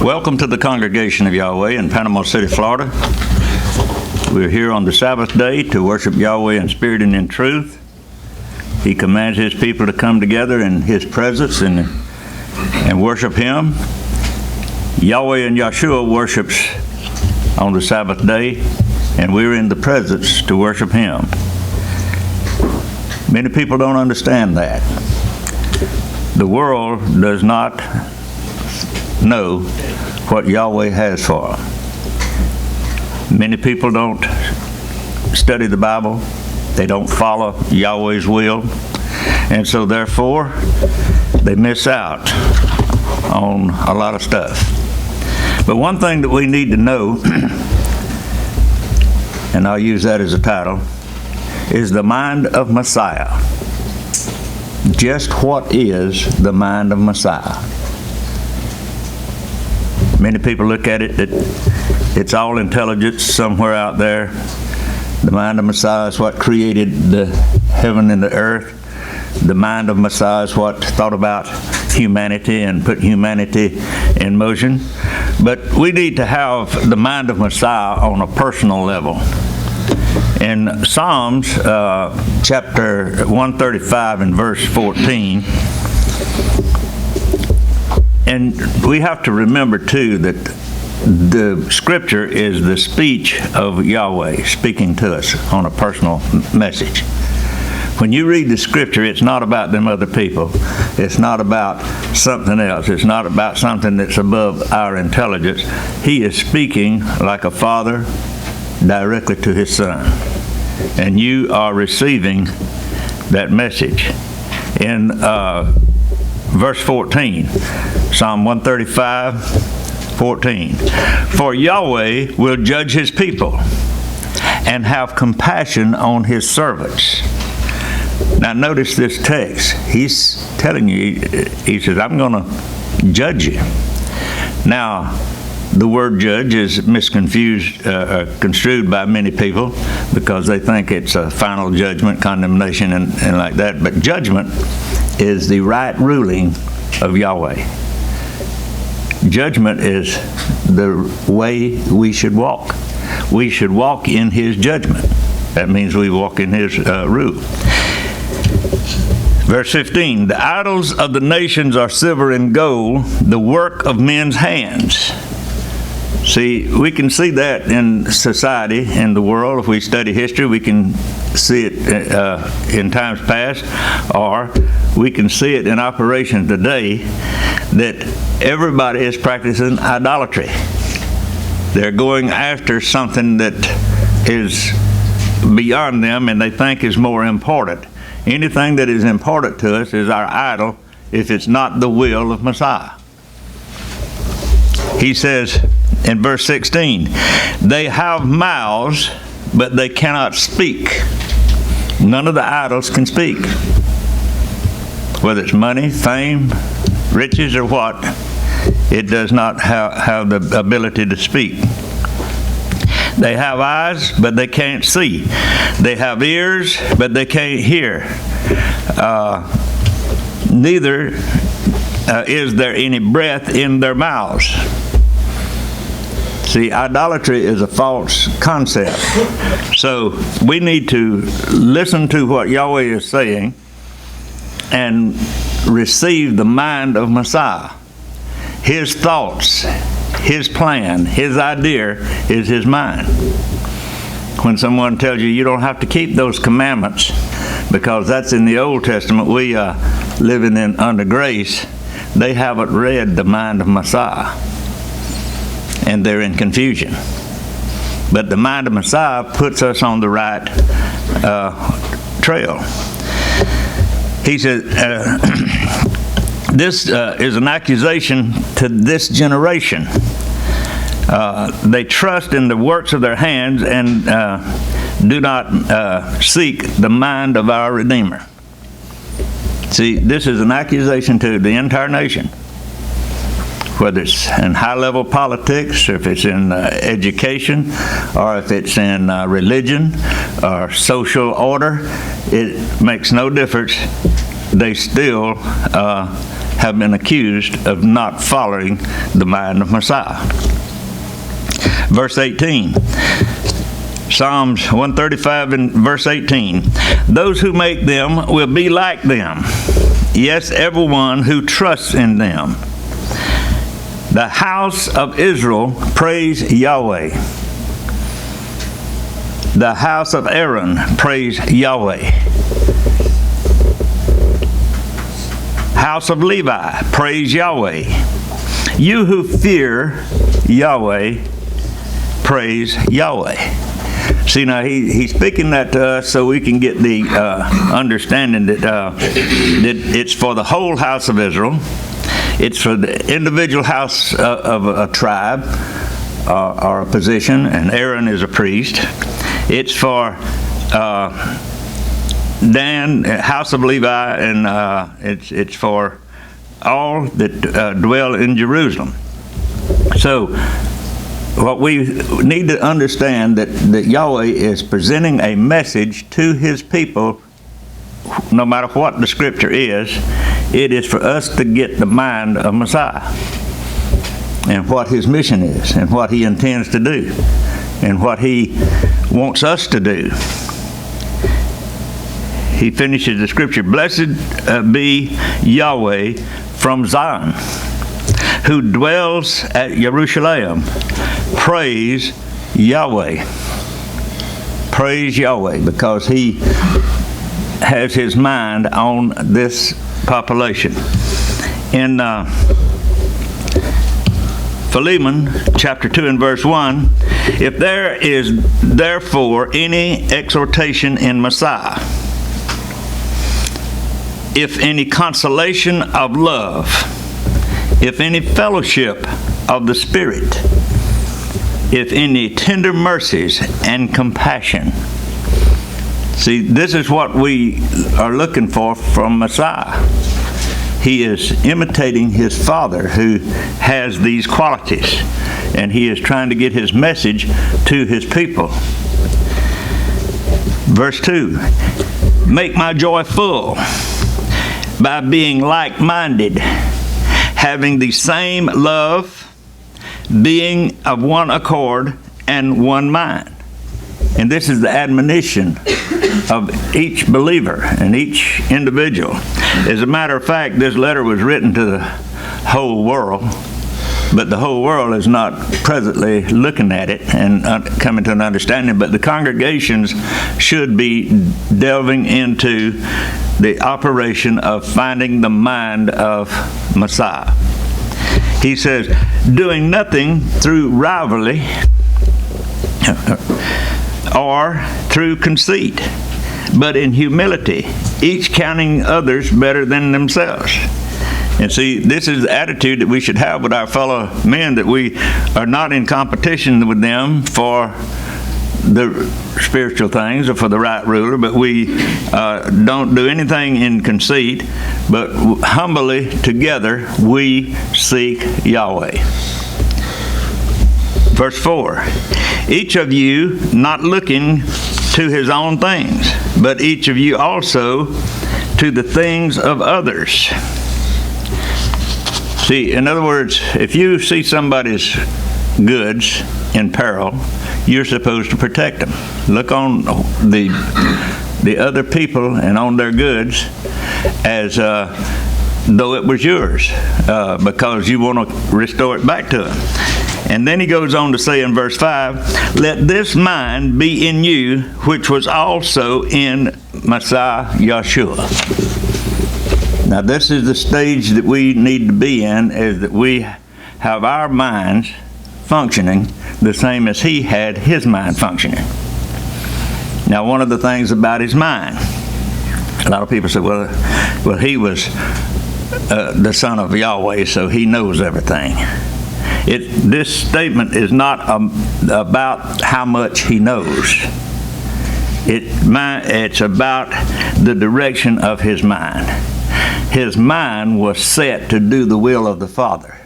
Welcome to the congregation of Yahweh in Panama City, Florida. We're here on the Sabbath day to worship Yahweh in spirit and in truth. He commands His people to come together in His presence and worship Him. Yahweh and Yeshua worships on the Sabbath day, and we're in the presence to worship Him. Many people don't understand that. The world does not know what Yahweh has for them. Many people don't study the Bible. They don't follow Yahweh's will. And so therefore, they miss out on a lot of stuff. But one thing that we need to know, and I'll use that as a title, is the mind of Messiah. Just what is the mind of Messiah? Many people look at it that it's all intelligence somewhere out there. The mind of Messiah is what created the heaven and the earth. The mind of Messiah is what thought about humanity and put humanity in motion. But we need to have the mind of Messiah on a personal level. In Psalms chapter 135 and verse 14, and we have to remember too that the scripture is the speech of Yahweh speaking to us on a personal message. When you read the scripture, it's not about them other people. It's not about something else. It's not about something that's above our intelligence. He is speaking like a father directly to his son. And you are receiving that message. In verse 14, Psalm 135:14. For Yahweh will judge His people and have compassion on His servants. Now notice this text. He's telling you, He says, I'm going to judge you. Now, the word judge is construed by many people because they think it's a final judgment, condemnation, and like that. But judgment is the right ruling of Yahweh. Judgment is the way we should walk. We should walk in His judgment. That means we walk in His rule. Verse 15, the idols of the nations are silver and gold, the work of men's hands. See, we can see that in society, in the world. If we study history, we can see it in times past, or we can see it in operation today, that everybody is practicing idolatry. They're going after something that is beyond them and they think is more important. Anything that is important to us is our idol if it's not the will of Messiah. He says in verse 16, they have mouths, but they cannot speak. None of the idols can speak. Whether it's money, fame, riches, or what, it does not have the ability to speak. They have eyes, but they can't see. They have ears, but they can't hear. Neither is there any breath in their mouths. See, idolatry is a false concept. So we need to listen to what Yahweh is saying and receive the mind of Messiah. His thoughts, His plan, His idea is His mind. When someone tells you you don't have to keep those commandments because that's in the Old Testament, we living in under grace, they haven't read the mind of Messiah. And they're in confusion. But the mind of Messiah puts us on the right trail. He said, this is an accusation to this generation. They trust in the works of their hands and do not seek the mind of our Redeemer. See, this is an accusation to the entire nation. Whether it's in high-level politics, or if it's in education, or if it's in religion, or social order, it makes no difference. They still have been accused of not following the mind of Messiah. Verse 18. Psalms 135 and verse 18. Those who make them will be like them. Yes, everyone who trusts in them. The house of Israel praise Yahweh. The house of Aaron praise Yahweh. House of Levi praise Yahweh. You who fear Yahweh praise Yahweh. See, now he's speaking that to us so we can get the understanding that it's for the whole house of Israel. It's for the individual house of a tribe or a position, and Aaron is a priest. It's for Dan, house of Levi, and it's for all that dwell in Jerusalem. So, what we need to understand that Yahweh is presenting a message to His people, no matter what the Scripture is. It is for us to get the mind of Messiah and what His mission is and what He intends to do and what He wants us to do. He finishes the Scripture, blessed be Yahweh from Zion, who dwells at Jerusalem. Praise Yahweh. Praise Yahweh, because He has His mind on this population. In Philemon chapter 2 and verse 1, if there is therefore any exhortation in Messiah, if any consolation of love, if any fellowship of the Spirit, if any tender mercies and compassion. See, this is what we are looking for from Messiah. He is imitating His Father who has these qualities, and He is trying to get His message to His people. Verse 2, make my joy full by being like-minded, having the same love, being of one accord and one mind. And this is the admonition of each believer and each individual. As a matter of fact, this letter was written to the whole world, but the whole world is not presently looking at it and coming to an understanding, but the congregations should be delving into the operation of finding the mind of Messiah. He says, doing nothing through rivalry or through conceit, but in humility, each counting others better than themselves. And see, this is the attitude that we should have with our fellow men, that we are not in competition with them for the spiritual things or for the right ruler, but we don't do anything in conceit, but humbly together we seek Yahweh. Verse 4, each of you not looking to his own things, but each of you also to the things of others. See, in other words, if you see somebody's goods in peril, you're supposed to protect them. Look on the other people and on their goods as though it was yours, because you want to restore it back to them. And then he goes on to say in verse 5, let this mind be in you, which was also in Messiah Yeshua. Now this is the stage that we need to be in, is that we have our minds functioning the same as he had his mind functioning. Now, one of the things about his mind, a lot of people say, well, he was the son of Yahweh, so he knows everything. This statement is not about how much he knows. It's about the direction of his mind. His mind was set to do the will of the Father.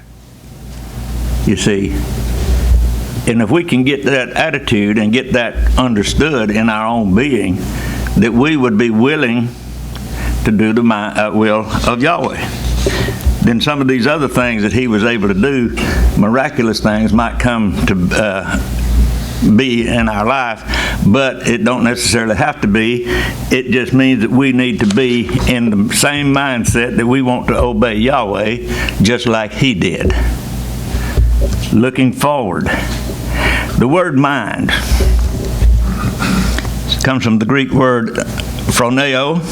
You see, and if we can get that attitude and get that understood in our own being, that we would be willing to do the will of Yahweh. then some of these other things that he was able to do, miraculous things, might come to be in our life, but it don't necessarily have to be. It just means that we need to be in the same mindset that we want to obey Yahweh just like he did. Looking forward. The word mind comes from the Greek word phroneo.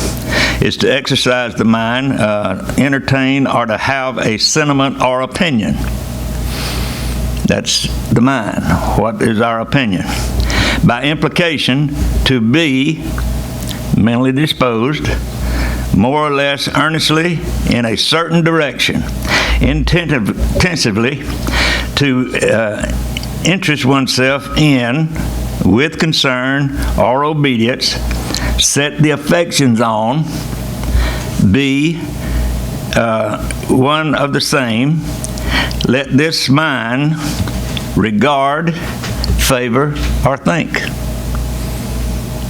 Is to exercise the mind, entertain, or to have a sentiment or opinion. That's the mind. What is our opinion? By implication, to be mentally disposed, more or less earnestly in a certain direction, intensively, to interest oneself in, with concern or obedience, set the affections on, be one of the same. Let this mind regard, favor, or think.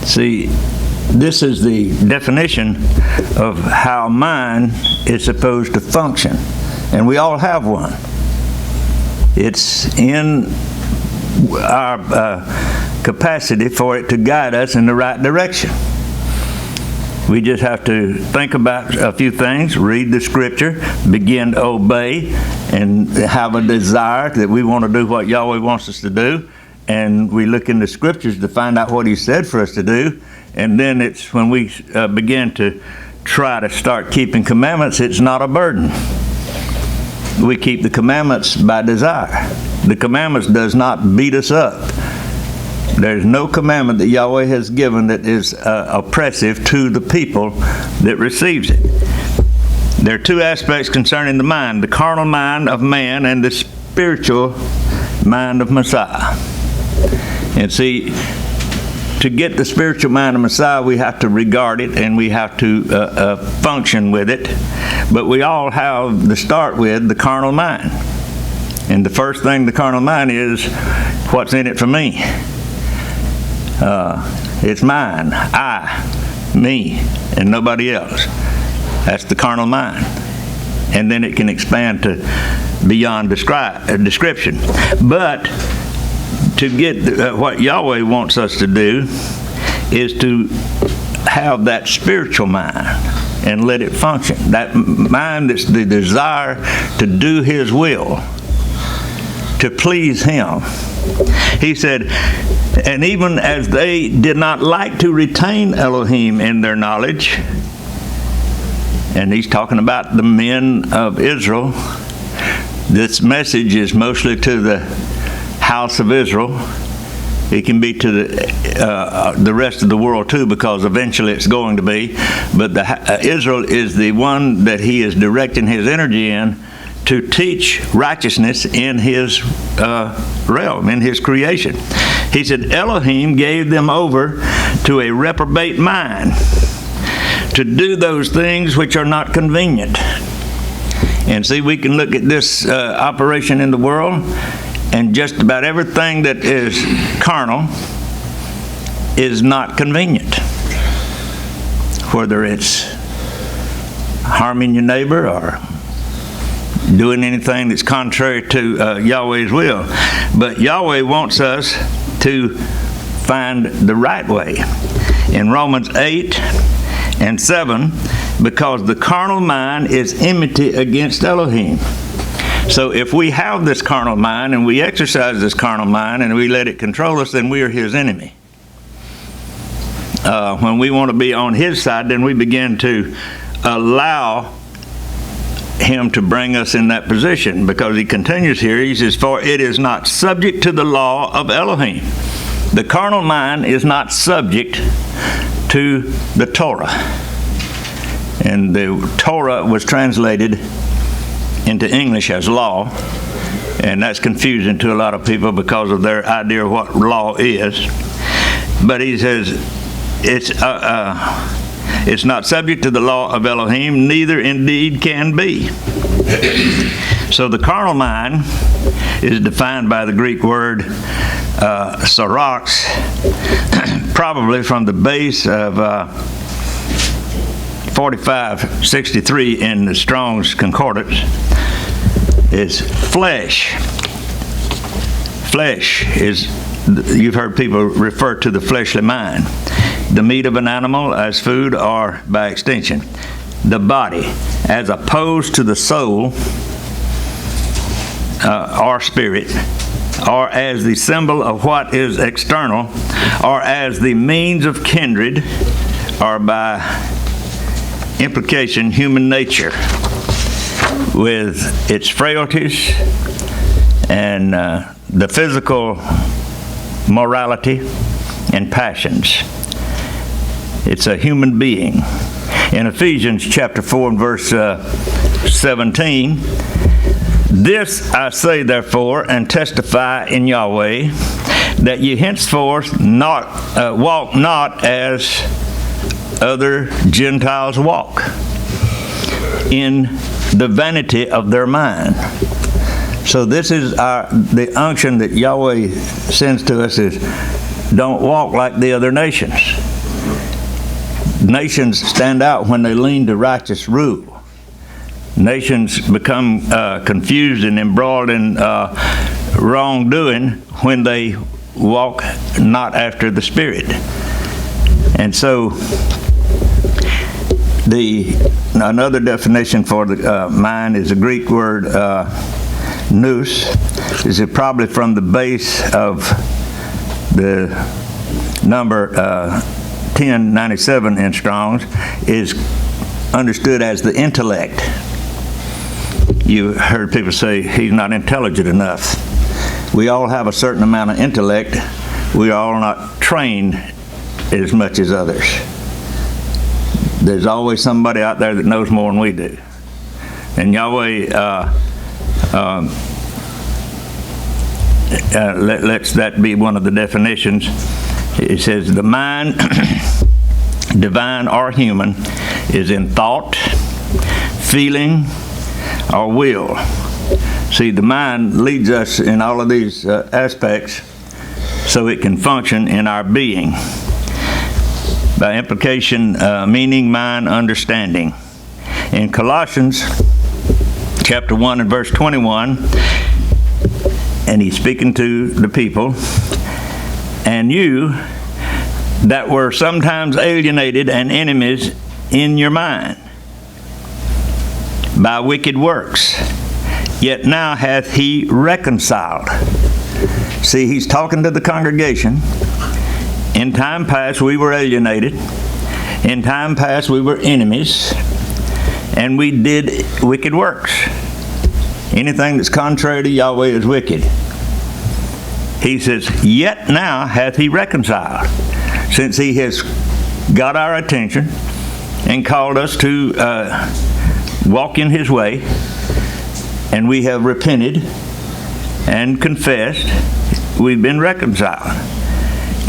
See, this is the definition of how mind is supposed to function. And we all have one. It's in our capacity for it to guide us in the right direction. We just have to think about a few things, read the scripture, begin to obey, and have a desire that we want to do what Yahweh wants us to do. And we look in the scriptures to find out what he said for us to do. And then it's when we begin to try to start keeping commandments, it's not a burden. We keep the commandments by desire. The commandments does not beat us up. There's no commandment that Yahweh has given that is oppressive to the people that receives it. There are two aspects concerning the mind: the carnal mind of man and the spiritual mind of Messiah. And see, to get the spiritual mind of Messiah, we have to regard it and we have to function with it. But we all have to start with the carnal mind. And the first thing the carnal mind is, what's in it for me? It's mine, I, me, and nobody else. That's the carnal mind. And then it can expand to beyond description. But to get what Yahweh wants us to do is to have that spiritual mind and let it function. That mind that's the desire to do his will, to please him. He said, and even as they did not like to retain Elohim in their knowledge, and he's talking about the men of Israel. This message is mostly to the house of Israel. It can be to the rest of the world too, because eventually it's going to be. But Israel is the one that he is directing his energy in to teach righteousness in his realm, in his creation. He said, Elohim gave them over to a reprobate mind to do those things which are not convenient. And see, we can look at this operation in the world, and just about everything that is carnal is not convenient. Whether it's harming your neighbor or doing anything that's contrary to Yahweh's will. But Yahweh wants us to find the right way. In Romans 8 and 7, because the carnal mind is enmity against Elohim. So if we have this carnal mind and we exercise this carnal mind and we let it control us, then we are his enemy. When we want to be on his side, then we begin to allow him to bring us in that position, because he continues here. He says, for it is not subject to the law of Elohim. The carnal mind is not subject to the Torah. And the Torah was translated into English as law, and that's confusing to a lot of people because of their idea of what law is. But he says it's not subject to the law of Elohim, neither indeed can be. So the carnal mind is defined by the Greek word sarx, probably from the base of 45:63 in the Strong's Concordance is flesh. Flesh is, you've heard people refer to the fleshly mind. The meat of an animal as food, or by extension, the body, as opposed to the soul or spirit, or as the symbol of what is external, or as the means of kindred, or by implication, human nature, with its frailties and the physical morality and passions. It's a human being. In Ephesians chapter 4 and verse 17, this I say therefore and testify in Yahweh, that ye henceforth walk not as other Gentiles walk, in the vanity of their mind. So this is the unction that Yahweh sends to us, is don't walk like the other nations. Nations stand out when they lean to righteous rule. Nations become confused and embroiled in wrongdoing when they walk not after the Spirit. And so another definition for the mind is a Greek word nous. Is it probably from the base of the number 1097 in Strong's, is understood as the intellect. You heard people say he's not intelligent enough. We all have a certain amount of intellect. We are all not trained as much as others. There's always somebody out there that knows more than we do. And Yahweh lets that be one of the definitions. It says the mind, divine or human, is in thought, feeling, or will. See, the mind leads us in all of these aspects so it can function in our being. By implication, meaning, mind, understanding. In Colossians chapter 1 and verse 21, and he's speaking to the people, and you that were sometimes alienated and enemies in your mind by wicked works, yet now hath he reconciled. See, he's talking to the congregation. In time past we were alienated. In time past we were enemies. And we did wicked works. Anything that's contrary to Yahweh is wicked. He says, yet now hath he reconciled. Since he has got our attention and called us to walk in his way, and we have repented and confessed, we've been reconciled.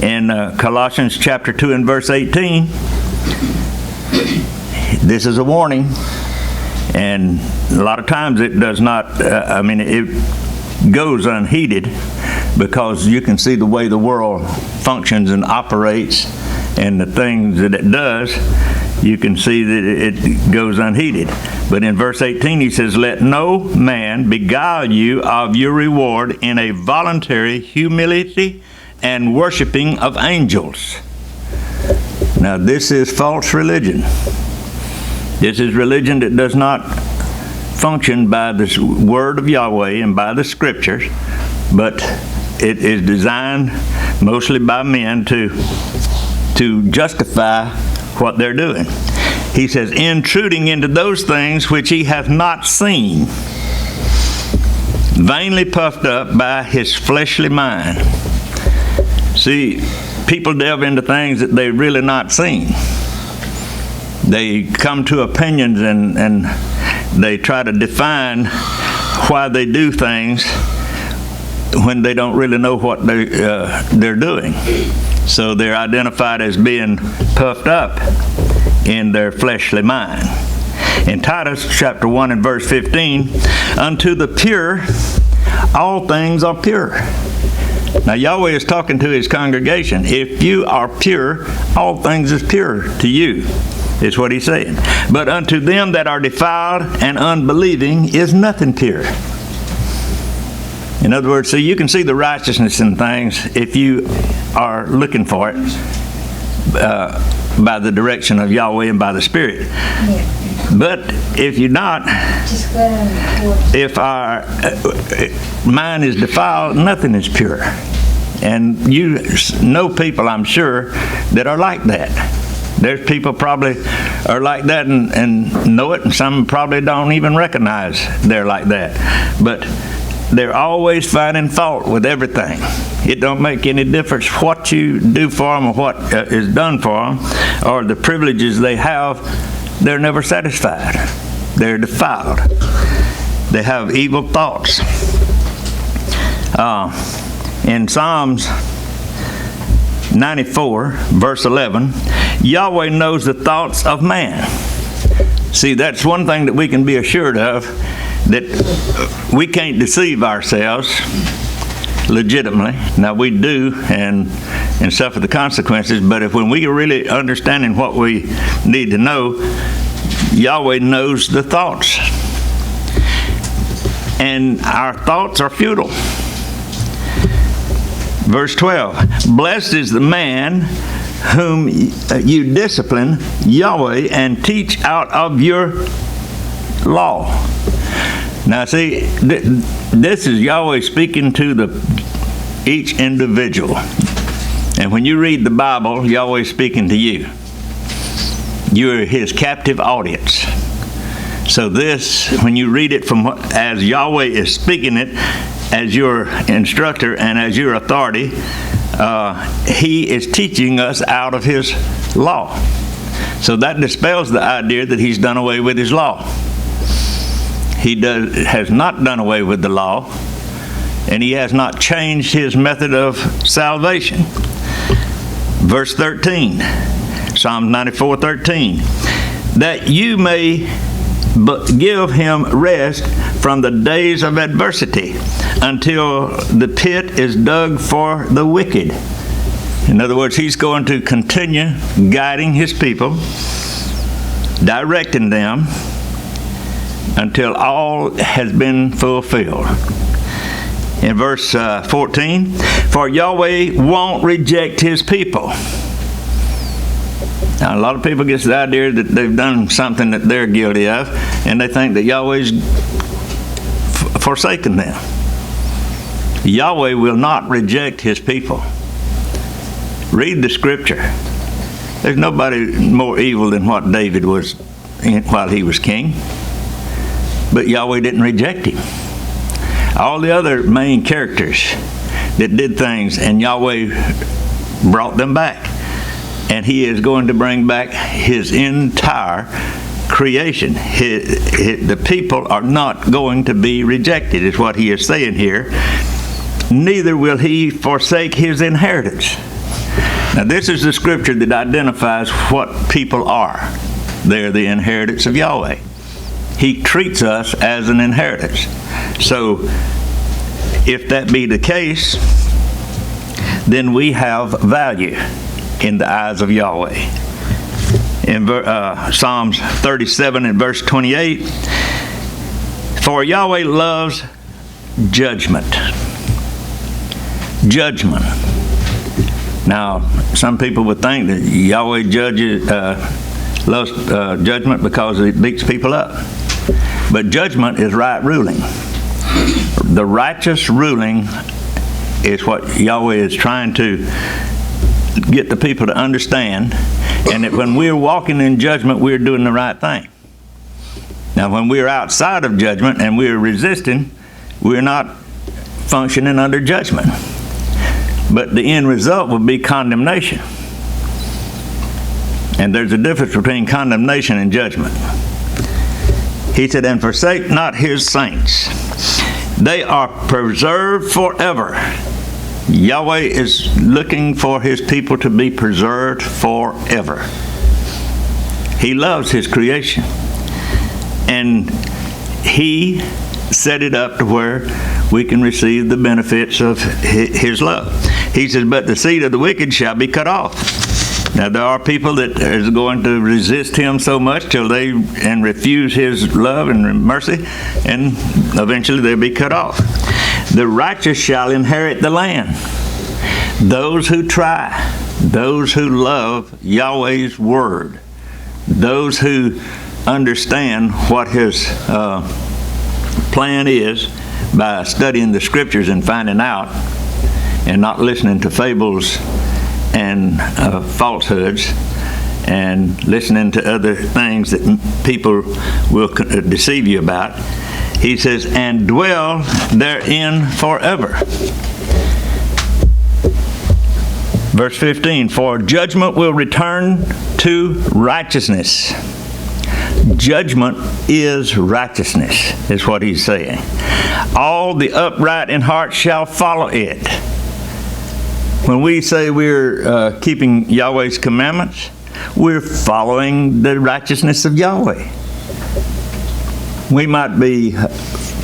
In Colossians chapter 2 and verse 18, this is a warning, and a lot of times it does not, it goes unheeded, because you can see the way the world functions and operates and the things that it does. You can see that it goes unheeded. But in verse 18 he says, let no man beguile you of your reward in a voluntary humility and worshiping of angels. Now this is false religion. This is religion that does not function by the word of Yahweh and by the scriptures, but it is designed mostly by men to justify what they're doing. He says, intruding into those things which he hath not seen, vainly puffed up by his fleshly mind. See, people delve into things that they've really not seen. They come to opinions and they try to define why they do things when they don't really know what they're doing. So they're identified as being puffed up in their fleshly mind. In Titus chapter 1 and verse 15, unto the pure all things are pure. Now Yahweh is talking to his congregation. If you are pure, all things is pure to you. is what he's saying. But unto them that are defiled and unbelieving is nothing pure. In other words, see, you can see the righteousness in things if you are looking for it by the direction of Yahweh and by the Spirit. But if you're not, if our mind is defiled, nothing is pure. And you know people, I'm sure, that are like that. There's people probably are like that and know it, and some probably don't even recognize they're like that. But they're always finding fault with everything. It don't make any difference what you do for them or what is done for them or the privileges they have. They're never satisfied. They're defiled. They have evil thoughts. In Psalms 94, verse 11, Yahweh knows the thoughts of man. See, that's one thing that we can be assured of, that we can't deceive ourselves legitimately. Now we do and suffer the consequences, but if when we are really understanding what we need to know, Yahweh knows the thoughts. And our thoughts are futile. Verse 12, blessed is the man whom you discipline, Yahweh, and teach out of your law. Now see, this is Yahweh speaking to each individual. And when you read the Bible, Yahweh's speaking to you. You're his captive audience. So this, when you read it as Yahweh is speaking it, as your instructor and as your authority, he is teaching us out of his law. So that dispels the idea that he's done away with his law. He has not done away with the law, and he has not changed his method of salvation. Verse 13, Psalm 94:13, that you may give him rest from the days of adversity until the pit is dug for the wicked. In other words, he's going to continue guiding his people, directing them until all has been fulfilled. In verse 14, for Yahweh won't reject his people. Now, a lot of people get the idea that they've done something that they're guilty of, and they think that Yahweh's forsaken them. Yahweh will not reject his people. Read the scripture. There's nobody more evil than what David was while he was king. But Yahweh didn't reject him. All the other main characters that did things, and Yahweh brought them back. And he is going to bring back his entire creation. The people are not going to be rejected, is what he is saying here. Neither will he forsake his inheritance. Now this is the scripture that identifies what people are. They're the inheritance of Yahweh. He treats us as an inheritance. So if that be the case, then we have value in the eyes of Yahweh. In Psalms 37 and verse 28, for Yahweh loves judgment. Judgment. Now, some people would think that Yahweh loves judgment because it beats people up. But judgment is right ruling. The righteous ruling is what Yahweh is trying to get the people to understand, and that when we're walking in judgment, we're doing the right thing. Now, when we're outside of judgment and we're resisting, we're not functioning under judgment. But the end result will be condemnation. And there's a difference between condemnation and judgment. He said, and forsake not his saints. They are preserved forever. Yahweh is looking for his people to be preserved forever. He loves his creation. And he set it up to where we can receive the benefits of his love. He says, but the seed of the wicked shall be cut off. Now, there are people that is going to resist him so much till they and refuse his love and mercy, and eventually they'll be cut off. The righteous shall inherit the land. Those who try, those who love Yahweh's word, those who understand what his plan is by studying the scriptures and finding out, and not listening to fables and falsehoods, and listening to other things that people will deceive you about. He says, and dwell therein forever. Verse 15, for judgment will return to righteousness. Judgment is righteousness, is what he's saying. All the upright in heart shall follow it. When we say we're keeping Yahweh's commandments, we're following the righteousness of Yahweh. We might be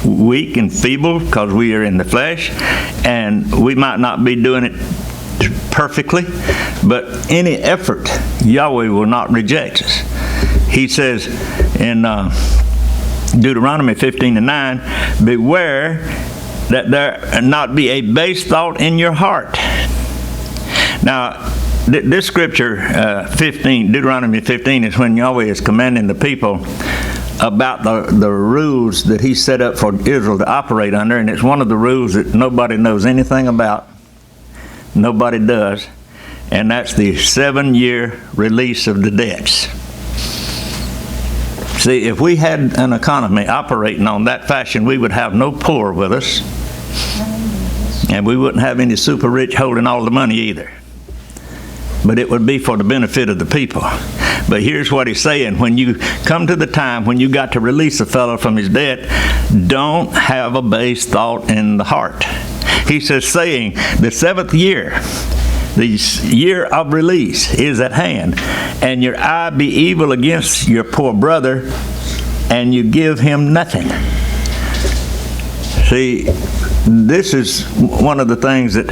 weak and feeble because we are in the flesh, and we might not be doing it perfectly, but any effort, Yahweh will not reject us. He says in Deuteronomy 15:9, beware that there not be a base thought in your heart. Now, this scripture, Deuteronomy 15, is when Yahweh is commanding the people about the rules that he set up for Israel to operate under, and it's one of the rules that nobody knows anything about. Nobody does, and that's the 7-year release of the debts. See, if we had an economy operating on that fashion, we would have no poor with us, and we wouldn't have any super rich holding all the money either. But it would be for the benefit of the people. But here's what he's saying. When you come to the time when you got to release a fellow from his debt, don't have a base thought in the heart. He says, saying, the 7th year, the year of release is at hand, and your eye be evil against your poor brother, and you give him nothing. See, this is one of the things that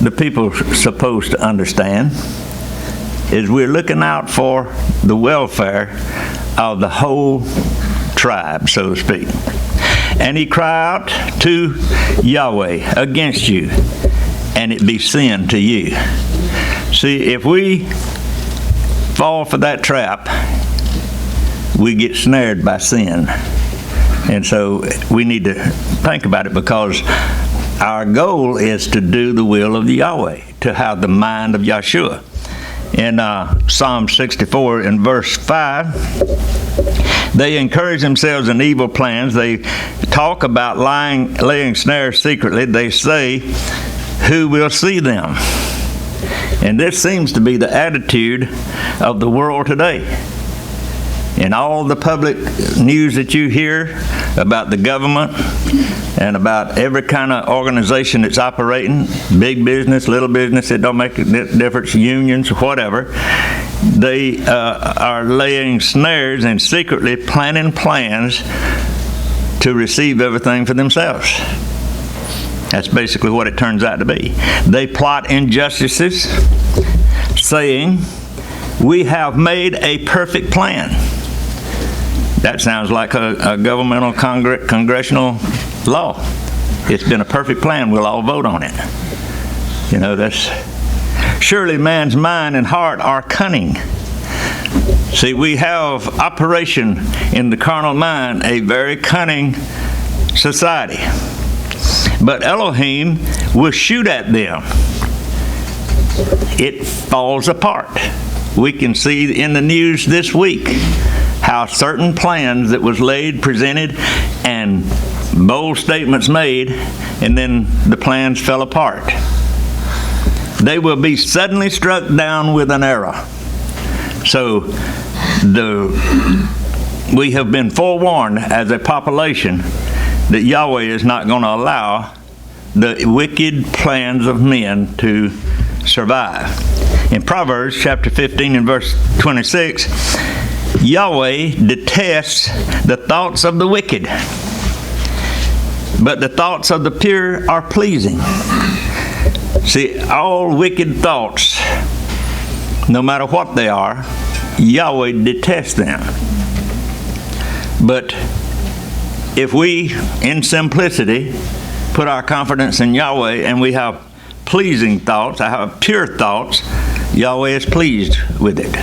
the people are supposed to understand, is we're looking out for the welfare of the whole tribe, so to speak. And he cry out to Yahweh against you, and it be sin to you. See, if we fall for that trap, we get snared by sin. And so we need to think about it, because our goal is to do the will of Yahweh, to have the mind of Yahshua. In Psalm 64 in verse 5, they encourage themselves in evil plans. They talk about laying snares secretly. They say, who will see them? And this seems to be the attitude of the world today. In all the public news that you hear about the government and about every kind of organization that's operating, big business, little business, it don't make a difference, unions, whatever, they are laying snares and secretly planning plans to receive everything for themselves. That's basically what it turns out to be. They plot injustices, saying, we have made a perfect plan. That sounds like a governmental congressional law. It's been a perfect plan. We'll all vote on it. You know, that's... Surely man's mind and heart are cunning. See, we have operation in the carnal mind, a very cunning society. But Elohim will shoot at them. It falls apart. We can see in the news this week how certain plans that was presented, and bold statements made, and then the plans fell apart. They will be suddenly struck down with an arrow. So we have been forewarned as a population that Yahweh is not going to allow the wicked plans of men to survive. In Proverbs chapter 15 and verse 26, Yahweh detests the thoughts of the wicked, but the thoughts of the pure are pleasing. See, all wicked thoughts no matter what they are, Yahweh detests them. But if we, in simplicity, put our confidence in Yahweh and we have pleasing thoughts, I have pure thoughts, Yahweh is pleased with it.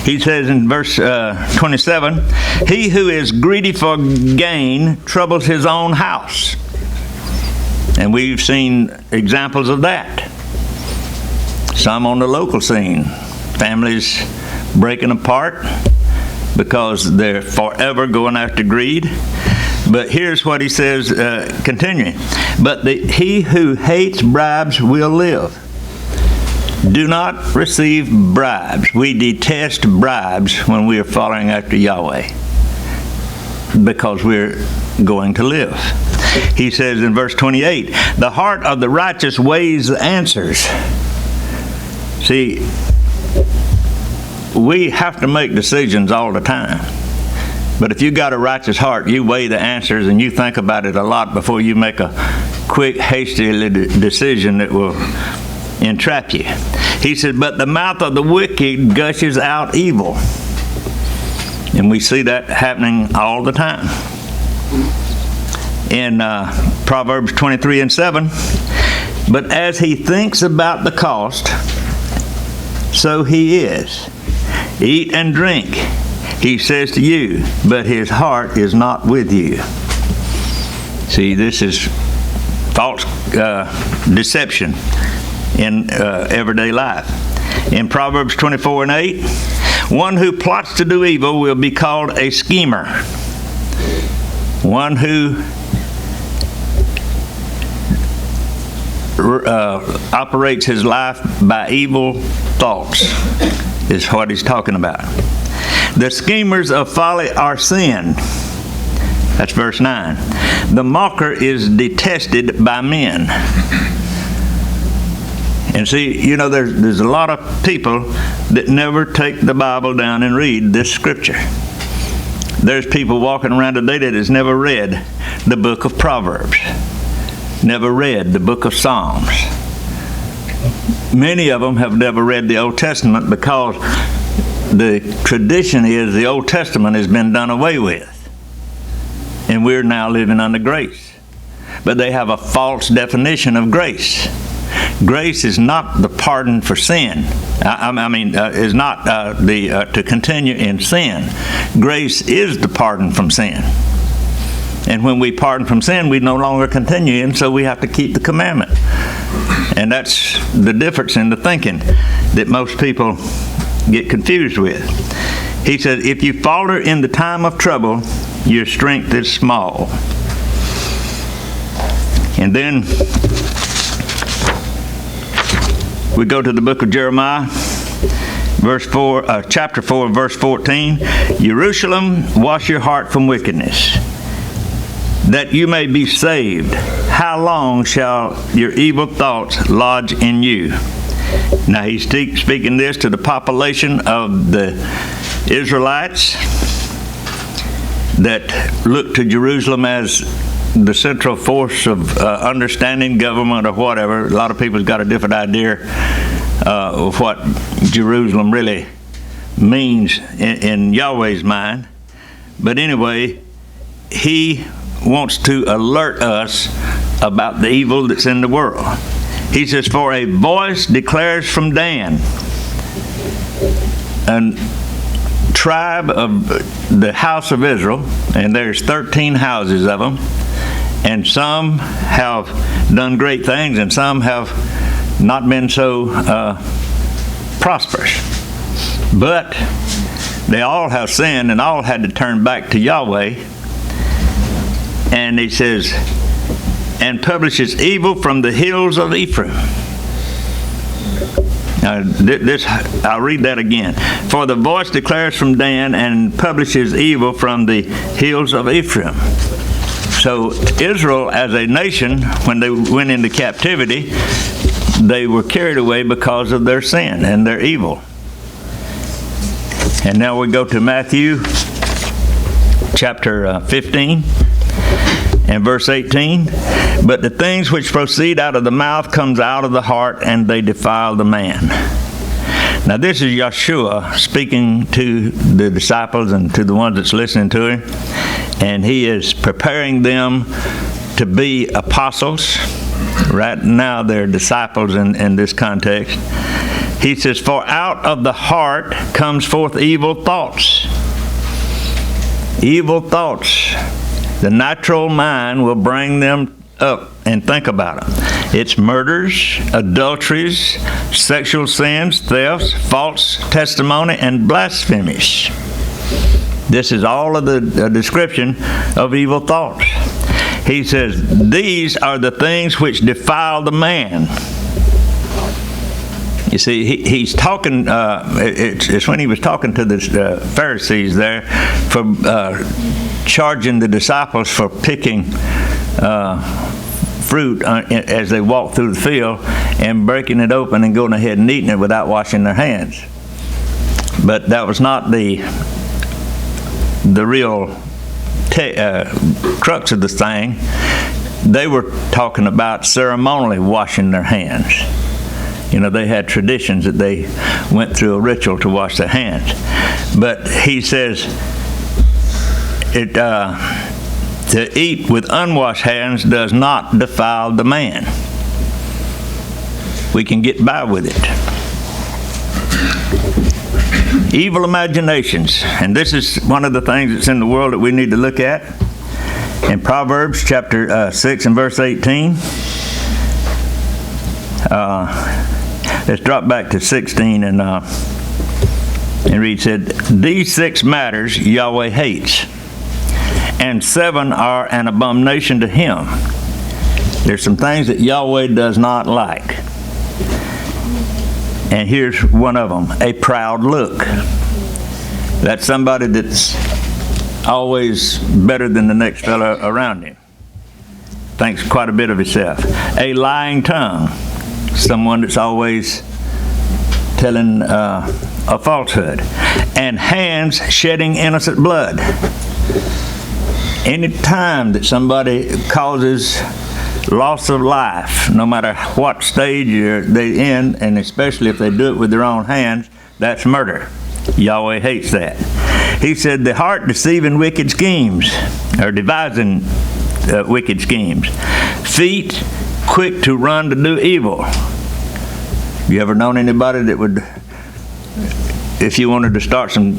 He says in verse 27, he who is greedy for gain troubles his own house. And we've seen examples of that. Some on the local scene. Families breaking apart because they're forever going after greed. But here's what he says, continuing. But he who hates bribes will live. Do not receive bribes. We detest bribes when we are following after Yahweh, because we're going to live. He says in verse 28, the heart of the righteous weighs the answers. See, we have to make decisions all the time. But if you got a righteous heart, you weigh the answers and you think about it a lot before you make a quick, hasty decision that will entrap you. He said, but the mouth of the wicked gushes out evil. And we see that happening all the time. In Proverbs 23:7, but as he thinks about the cost, so he is. Eat and drink, he says to you, but his heart is not with you. See, this is false deception in everyday life. In Proverbs 24:8, one who plots to do evil will be called a schemer. One who operates his life by evil thoughts is what he's talking about. The schemers of folly are sin. That's verse 9. The mocker is detested by men. And see, you know, there's a lot of people that never take the Bible down and read this scripture. There's people walking around today that has never read the book of Proverbs, never read the book of Psalms. Many of them have never read the Old Testament because the tradition is the Old Testament has been done away with. And we're now living under grace. But they have a false definition of grace. Grace is not the pardon for sin. Is not to continue in sin. Grace is the pardon from sin. And when we pardon from sin, we no longer continue in, so we have to keep the commandment. And that's the difference in the thinking that most people get confused with. He said, if you falter in the time of trouble, your strength is small. And then we go to the book of Jeremiah, chapter 4, verse 14. Jerusalem, wash your heart from wickedness, that you may be saved. How long shall your evil thoughts lodge in you? Now he's speaking this to the population of the Israelites that look to Jerusalem as the central force of understanding government or whatever. A lot of people's got a different idea of what Jerusalem really means in Yahweh's mind. But anyway, he wants to alert us about the evil that's in the world. He says, for a voice declares from Dan, a tribe of the house of Israel, and there's 13 houses of them, and some have done great things and some have not been so prosperous. But they all have sinned and all had to turn back to Yahweh. And he says, and publishes evil from the hills of Ephraim. Now, I'll read that again. For the voice declares from Dan and publishes evil from the hills of Ephraim. So Israel as a nation, when they went into captivity, they were carried away because of their sin and their evil. And now we go to Matthew chapter 15 and verse 18. But the things which proceed out of the mouth comes out of the heart, and they defile the man. Now this is Yeshua speaking to the disciples and to the ones that's listening to him. And he is preparing them to be apostles. Right now they're disciples in this context. He says, for out of the heart comes forth evil thoughts. Evil thoughts. The natural mind will bring them up and think about them. It's murders, adulteries, sexual sins, thefts, false testimony, and blasphemies. This is all of the description of evil thoughts. He says, these are the things which defile the man. You see, he's talking, it's when he was talking to the Pharisees there for charging the disciples for picking fruit as they walked through the field and breaking it open and going ahead and eating it without washing their hands. But that was not the real crux of the thing. They were talking about ceremonially washing their hands. You know, they had traditions that they went through a ritual to wash their hands. But he says, to eat with unwashed hands does not defile the man. We can get by with it. Evil imaginations. And this is one of the things that's in the world that we need to look at. In Proverbs chapter 6 and verse 18. Let's drop back to 16 and read, said, these 6 matters Yahweh hates, and 7 are an abomination to him. There's some things that Yahweh does not like. And here's one of them, a proud look. That's somebody that's always better than the next fellow around him. Thinks quite a bit of himself. A lying tongue. Someone that's always telling a falsehood. And hands shedding innocent blood. Any time that somebody causes loss of life, no matter what stage they're in, and especially if they do it with their own hands, that's murder. Yahweh hates that. He said, the heart deceiving wicked schemes, or devising wicked schemes. Feet quick to run to do evil. You ever known anybody that would, if you wanted to start some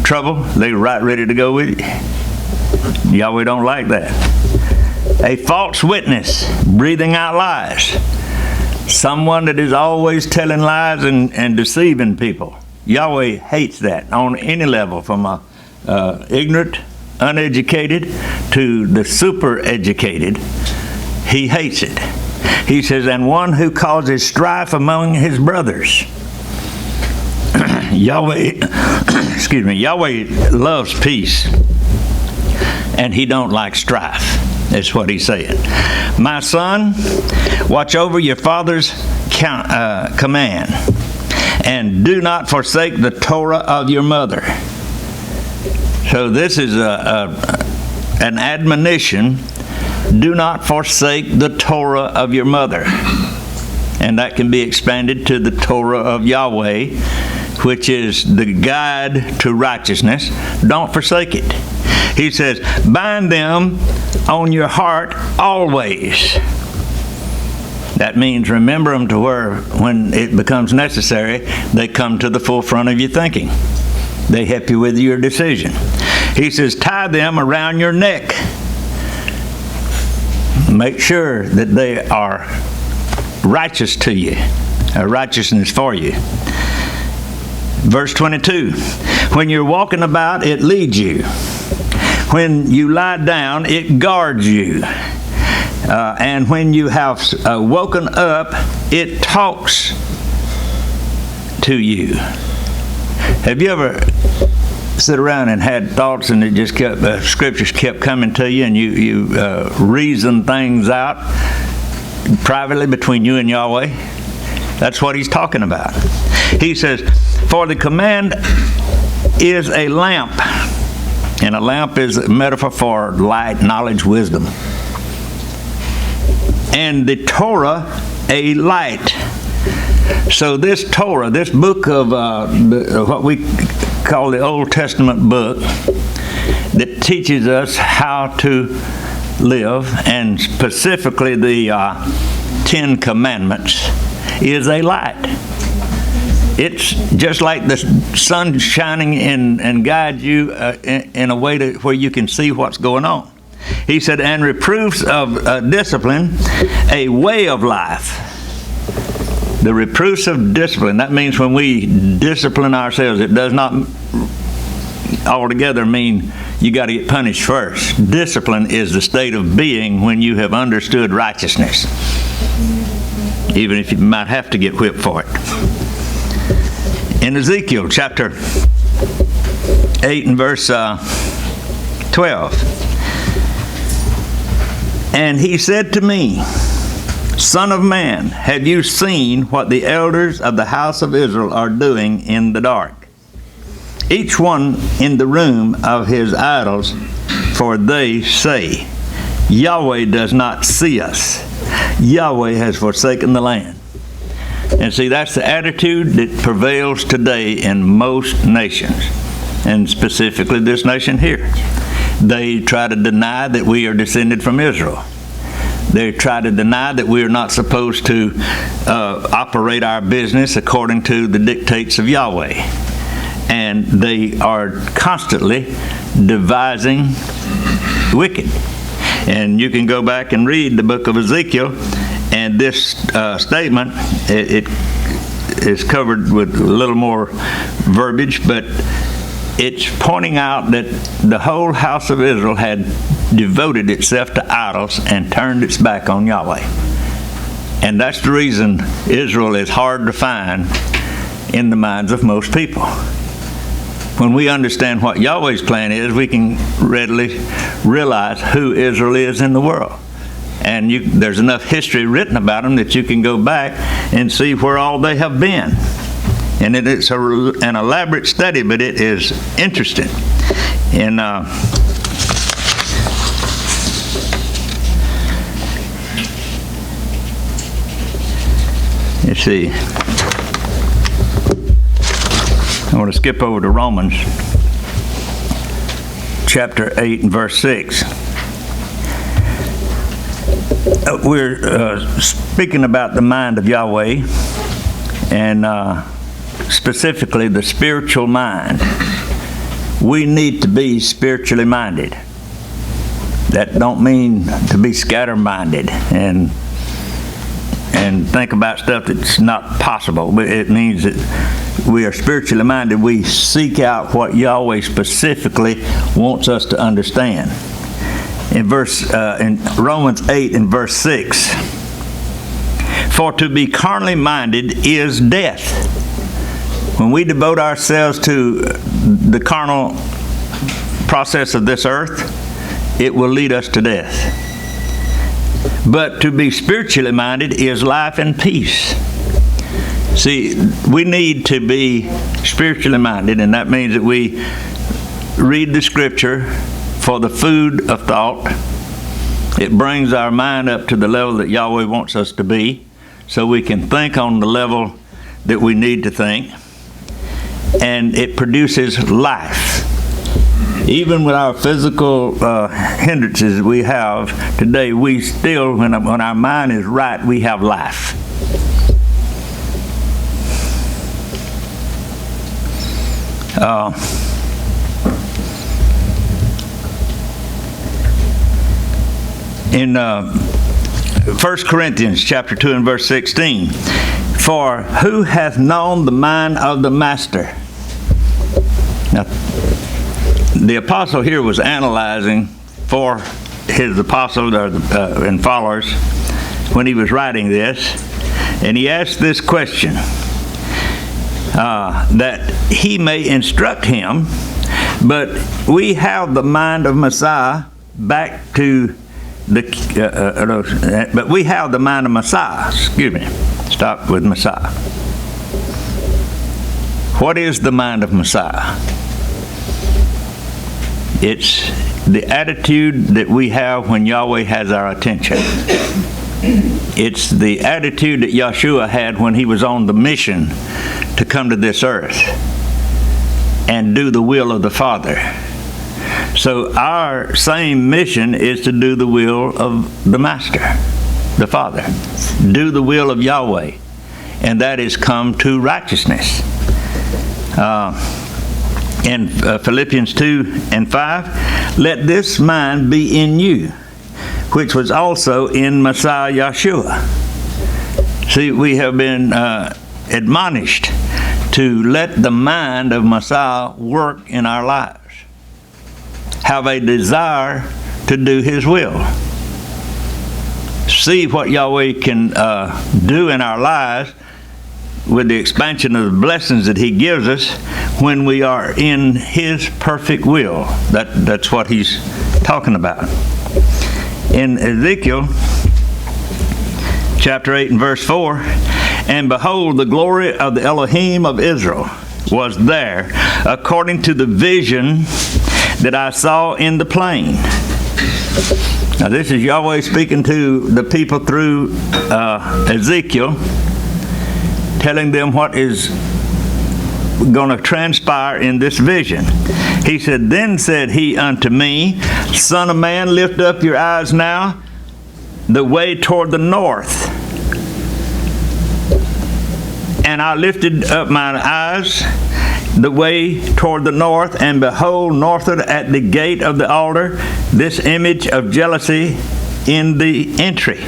trouble, they were right ready to go with you? Yahweh don't like that. A false witness, breathing out lies. Someone that is always telling lies and deceiving people. Yahweh hates that on any level, from ignorant, uneducated to the super educated. He hates it. He says, and one who causes strife among his brothers. Yahweh loves peace, and he don't like strife. That's what he's saying. My son, watch over your father's command, and do not forsake the Torah of your mother. So this is an admonition. Do not forsake the Torah of your mother. And that can be expanded to the Torah of Yahweh, which is the guide to righteousness. Don't forsake it. He says, bind them on your heart always. That means remember them to where when it becomes necessary, they come to the forefront of your thinking. They help you with your decision. He says, tie them around your neck. Make sure that they are righteous to you, a righteousness for you. Verse 22, when you're walking about, it leads you. When you lie down, it guards you. And when you have woken up, it talks to you. Have you ever sit around and had thoughts and it just kept, scriptures kept coming to you, and you reason things out privately between you and Yahweh? That's what he's talking about. He says, for the command is a lamp. And a lamp is a metaphor for light, knowledge, wisdom. And the Torah, a light. So this Torah, this book of what we call the Old Testament book, that teaches us how to live, and specifically the 10 Commandments, is a light. It's just like the sun shining and guide you in a way where you can see what's going on. He said, and reproofs of discipline, a way of life. The reproofs of discipline, that means when we discipline ourselves, it does not altogether mean you got to get punished first. Discipline is the state of being when you have understood righteousness, even if you might have to get whipped for it. In Ezekiel chapter 8 and verse 12, and he said to me, Son of man, have you seen what the elders of the house of Israel are doing in the dark? Each one in the room of his idols, for they say, Yahweh does not see us. Yahweh has forsaken the land. And see, that's the attitude that prevails today in most nations, and specifically this nation here. They try to deny that we are descended from Israel. They try to deny that we are not supposed to operate our business according to the dictates of Yahweh. And they are constantly devising wicked. And you can go back and read the book of Ezekiel, and this statement, it is covered with a little more verbiage, but it's pointing out that the whole house of Israel had devoted itself to idols and turned its back on Yahweh. And that's the reason Israel is hard to find in the minds of most people. When we understand what Yahweh's plan is, we can readily realize who Israel is in the world. And there's enough history written about them that you can go back and see where all they have been. And it's an elaborate study, but it is interesting. And let's see. I want to skip over to Romans chapter 8 and verse 6. We're speaking about the mind of Yahweh, and specifically the spiritual mind. We need to be spiritually minded. That don't mean to be scatter-minded and think about stuff that's not possible, but it means that we are spiritually minded. We seek out what Yahweh specifically wants us to understand. In Romans 8 and verse 6, for to be carnally minded is death. When we devote ourselves to the carnal process of this earth, it will lead us to death. But to be spiritually minded is life and peace. See, we need to be spiritually minded, and that means that we read the Scripture for the food of thought. It brings our mind up to the level that Yahweh wants us to be, so we can think on the level that we need to think. And it produces life. Even with our physical hindrances we have today, we still, when our mind is right, we have life. In 1 Corinthians chapter 2 and verse 16, for who hath known the mind of the master? Now, the apostle here was analyzing for his apostles and followers when he was writing this, and he asked this question, that he may instruct him, but we have the mind of Messiah back to but we have the mind of Messiah. Excuse me. Stop with Messiah. What is the mind of Messiah? It's the attitude that we have when Yahweh has our attention. It's the attitude that Yahshua had when he was on the mission to come to this earth and do the will of the Father. So our same mission is to do the will of the Master, the Father. Do the will of Yahweh, and that is come to righteousness. In Philippians 2:5, let this mind be in you, which was also in Messiah Yahshua. See, we have been admonished to let the mind of Messiah work in our lives. Have a desire to do His will. See what Yahweh can do in our lives with the expansion of the blessings that He gives us when we are in His perfect will. That's what He's talking about. In Ezekiel chapter 8 and verse 4, and behold, the glory of the Elohim of Israel was there, according to the vision that I saw in the plain. Now this is Yahweh speaking to the people through Ezekiel, telling them what is going to transpire in this vision. He said, then said he unto me, Son of man, lift up your eyes now the way toward the north. And I lifted up mine eyes the way toward the north, and behold, northward at the gate of the altar, this image of jealousy in the entry.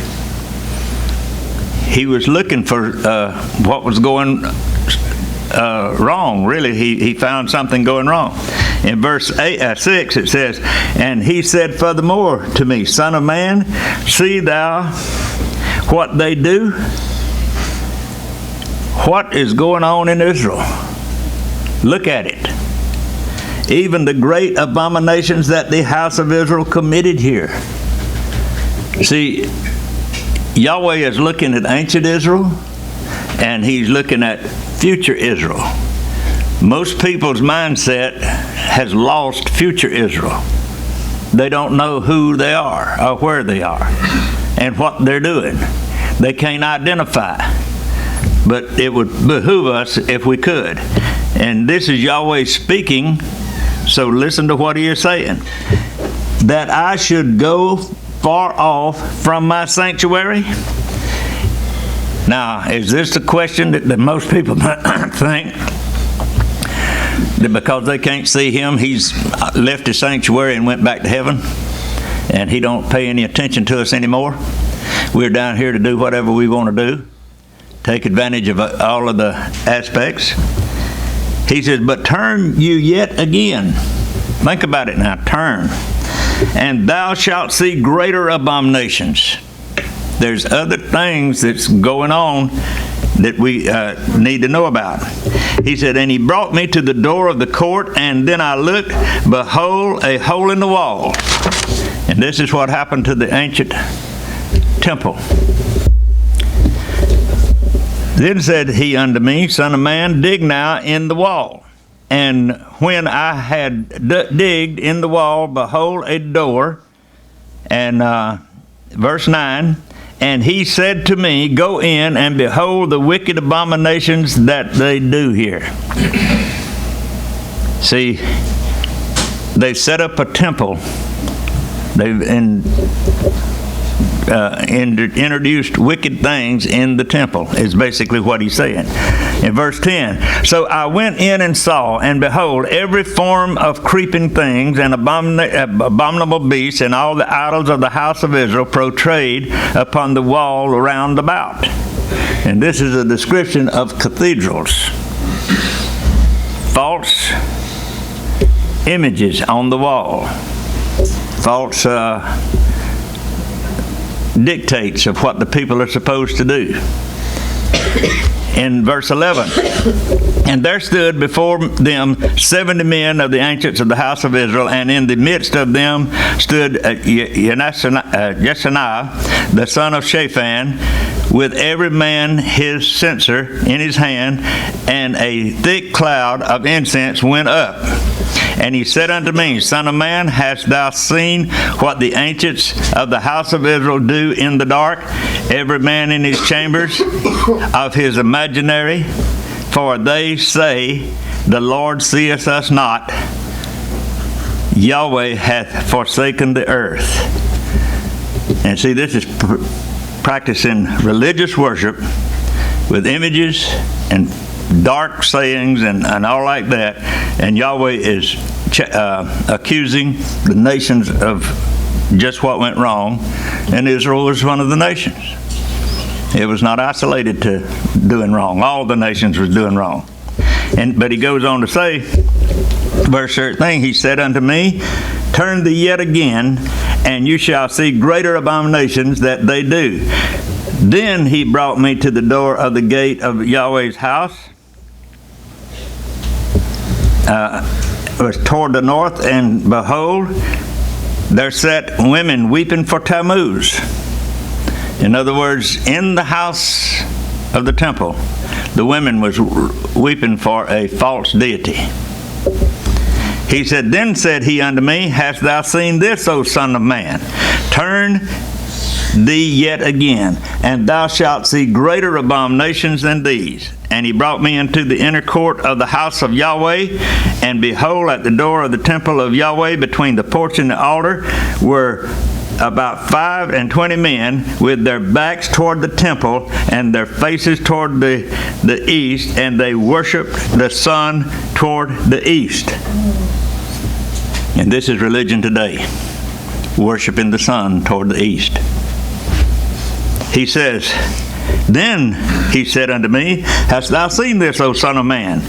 He was looking for what was going wrong. Really, he found something going wrong. In verse 6 it says, and he said furthermore to me, Son of man, see thou what they do? What is going on in Israel? Look at it. Even the great abominations that the house of Israel committed here. See, Yahweh is looking at ancient Israel, and He's looking at future Israel. Most people's mindset has lost future Israel. They don't know who they are or where they are and what they're doing. They can't identify. But it would behoove us if we could. And this is Yahweh speaking, so listen to what He is saying. That I should go far off from my sanctuary? Now, is this a question that most people think? That because they can't see Him, He's left His sanctuary and went back to heaven, and He don't pay any attention to us anymore? We're down here to do whatever we want to do, take advantage of all of the aspects. He says, but turn you yet again. Think about it now, turn. And thou shalt see greater abominations. There's other things that's going on that we need to know about. He said, and he brought me to the door of the court, and then I looked, behold, a hole in the wall. And this is what happened to the ancient temple. Then said he unto me, Son of man, dig now in the wall. And when I had digged in the wall, behold, a door. And verse 9, and he said to me, go in and behold the wicked abominations that they do here. See, they've set up a temple. They've introduced wicked things in the temple, is basically what he's saying. In verse 10, so I went in and saw, and behold, every form of creeping things and abominable beasts and all the idols of the house of Israel portrayed upon the wall around about. And this is a description of cathedrals. False images on the wall. False dictates of what the people are supposed to do. In verse 11, and there stood before them 70 men of the ancients of the house of Israel, and in the midst of them stood Jesaniah, the son of Shaphan, with every man his censer in his hand, and a thick cloud of incense went up. And he said unto me, Son of man, hast thou seen what the ancients of the house of Israel do in the dark, every man in his chambers of his imaginary? For they say, The Lord seeth us not. Yahweh hath forsaken the earth. And see, this is practicing religious worship with images and dark sayings and all like that. And Yahweh is accusing the nations of just what went wrong. And Israel was one of the nations. It was not isolated to doing wrong. All the nations was doing wrong. But he goes on to say, verse 13, he said unto me, Turn thee yet again, and you shall see greater abominations that they do. Then he brought me to the door of the gate of Yahweh's house. It was toward the north, and behold, there sat women weeping for Tammuz. In other words, in the house of the temple, the women was weeping for a false deity. He said, Then said he unto me, Hast thou seen this, O son of man? Turn thee yet again, and thou shalt see greater abominations than these. And he brought me into the inner court of the house of Yahweh, and behold, at the door of the temple of Yahweh, between the porch and the altar, were about 25 men with their backs toward the temple and their faces toward the east, and they worshiped the sun toward the east. And this is religion today, worshiping the sun toward the east. He says, Then he said unto me, Hast thou seen this, O son of man?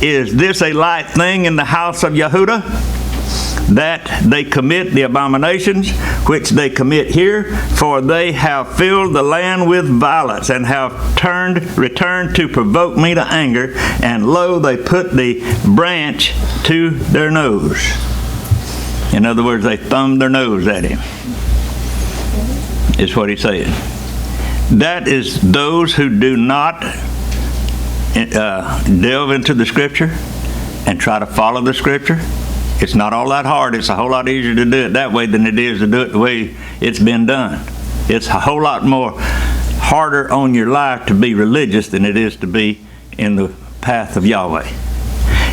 Is this a light thing in the house of Yehudah, that they commit the abominations which they commit here? For they have filled the land with violence, and have returned to provoke me to anger, and lo, they put the branch to their nose. In other words, they thumbed their nose at him, is what he's saying. That is those who do not delve into the Scripture and try to follow the Scripture. It's not all that hard. It's a whole lot easier to do it that way than it is to do it the way it's been done. It's a whole lot more harder on your life to be religious than it is to be in the path of Yahweh.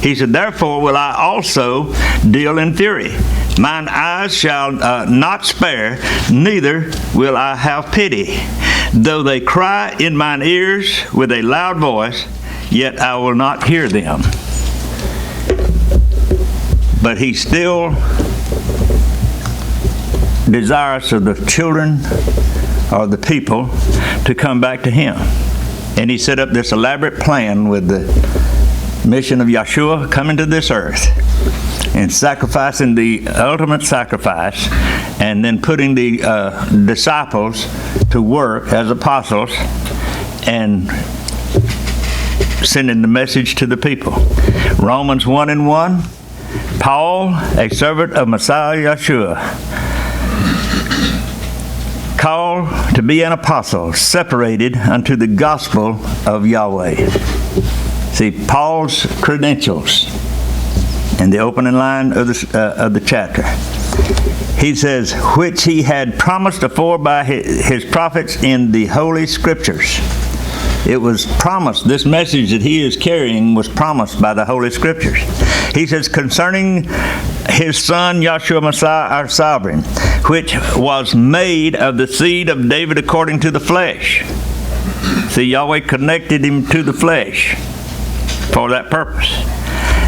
He said, Therefore will I also deal in fury. Mine eyes shall not spare, neither will I have pity. Though they cry in mine ears with a loud voice, yet I will not hear them. But he still desires of the children or the people to come back to him. And he set up this elaborate plan with the mission of Yeshua coming to this earth and sacrificing the ultimate sacrifice, and then putting the disciples to work as apostles and sending the message to the people. Romans 1:1, Paul, a servant of Messiah Yeshua, called to be an apostle, separated unto the gospel of Yahweh. See, Paul's credentials in the opening line of the chapter. He says, which he had promised afore by his prophets in the Holy Scriptures. It was promised. This message that he is carrying was promised by the Holy Scriptures. He says, concerning his Son, Yahshua Messiah, our sovereign, which was made of the seed of David according to the flesh. See, Yahweh connected him to the flesh for that purpose.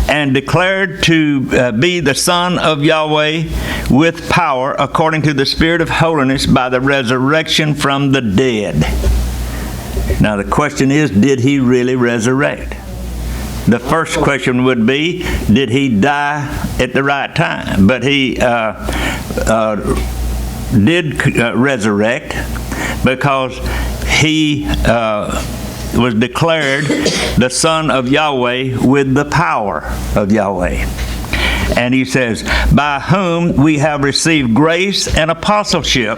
And declared to be the Son of Yahweh with power according to the Spirit of holiness by the resurrection from the dead. Now the question is, did he really resurrect? The first question would be, did he die at the right time? But he did resurrect, because he was declared the Son of Yahweh with the power of Yahweh. And he says, by whom we have received grace and apostleship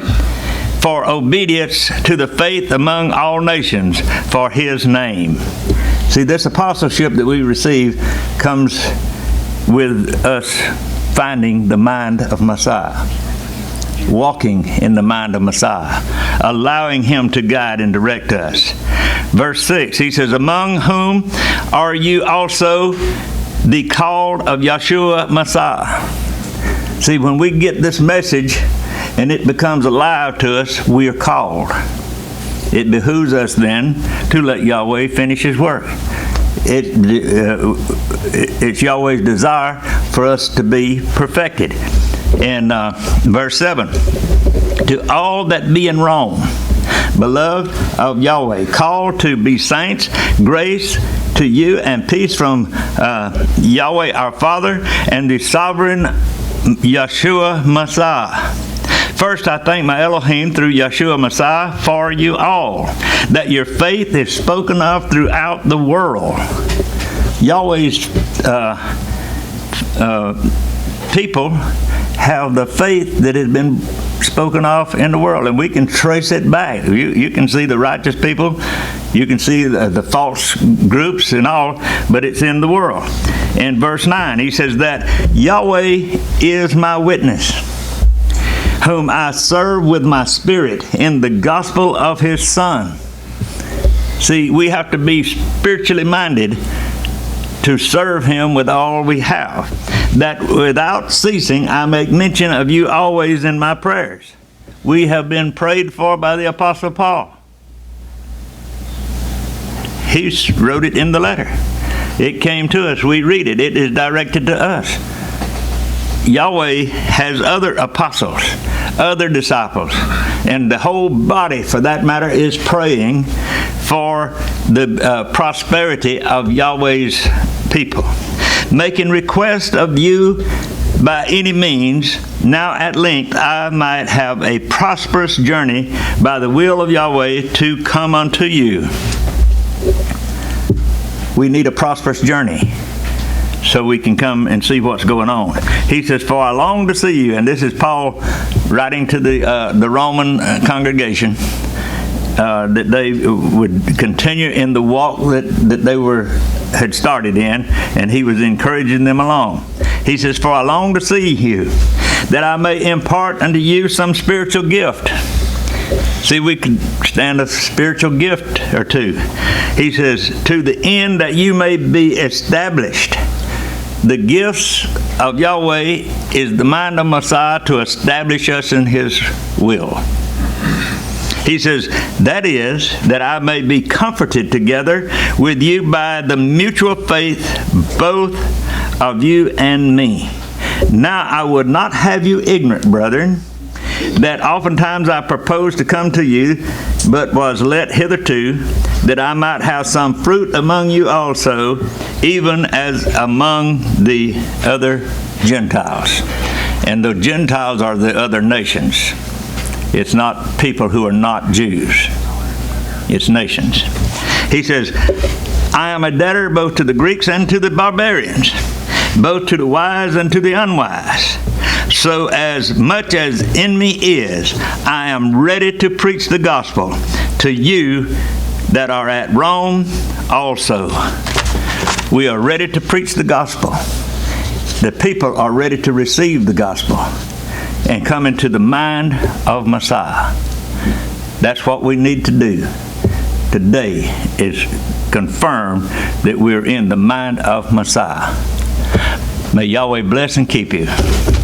for obedience to the faith among all nations for his name. See, this apostleship that we receive comes with us finding the mind of Messiah, walking in the mind of Messiah, allowing him to guide and direct us. Verse 6, he says, among whom are you also the called of Yahshua Messiah. See, when we get this message and it becomes alive to us, we are called. It behooves us then to let Yahweh finish his work. It's Yahweh's desire for us to be perfected. In verse 7, to all that be in Rome, beloved of Yahweh, called to be saints, grace to you and peace from Yahweh our Father and the sovereign Yahshua Messiah. First, I thank my Elohim through Yahshua Messiah for you all, that your faith is spoken of throughout the world. Yahweh's people have the faith that has been spoken of in the world, and we can trace it back. You can see the righteous people, you can see the false groups and all, but it's in the world. In verse 9, he says that Yahweh is my witness, whom I serve with my spirit in the gospel of his Son. See, we have to be spiritually minded to serve him with all we have, that without ceasing I make mention of you always in my prayers. We have been prayed for by the Apostle Paul. He wrote it in the letter. It came to us. We read it. It is directed to us. Yahweh has other apostles, other disciples, and the whole body, for that matter, is praying for the prosperity of Yahweh's people, making request of you by any means, now at length I might have a prosperous journey by the will of Yahweh to come unto you. We need a prosperous journey so we can come and see what's going on. He says, for I long to see you, and this is Paul writing to the Roman congregation, that they would continue in the walk that they had started in, and he was encouraging them along. He says, for I long to see you, that I may impart unto you some spiritual gift. See, we can stand a spiritual gift or two. He says, to the end that you may be established. The gifts of Yahweh is the mind of Messiah to establish us in his will. He says, that is, that I may be comforted together with you by the mutual faith both of you and me. Now I would not have you ignorant, brethren, that oftentimes I proposed to come to you, but was let hitherto, that I might have some fruit among you also, even as among the other Gentiles. And the Gentiles are the other nations. It's not people who are not Jews. It's nations. He says, I am a debtor both to the Greeks and to the barbarians, both to the wise and to the unwise. So as much as in me is, I am ready to preach the gospel to you that are at Rome also. We are ready to preach the gospel. The people are ready to receive the gospel and come into the mind of Messiah. That's what we need to do today, is confirm that we're in the mind of Messiah. May Yahweh bless and keep you.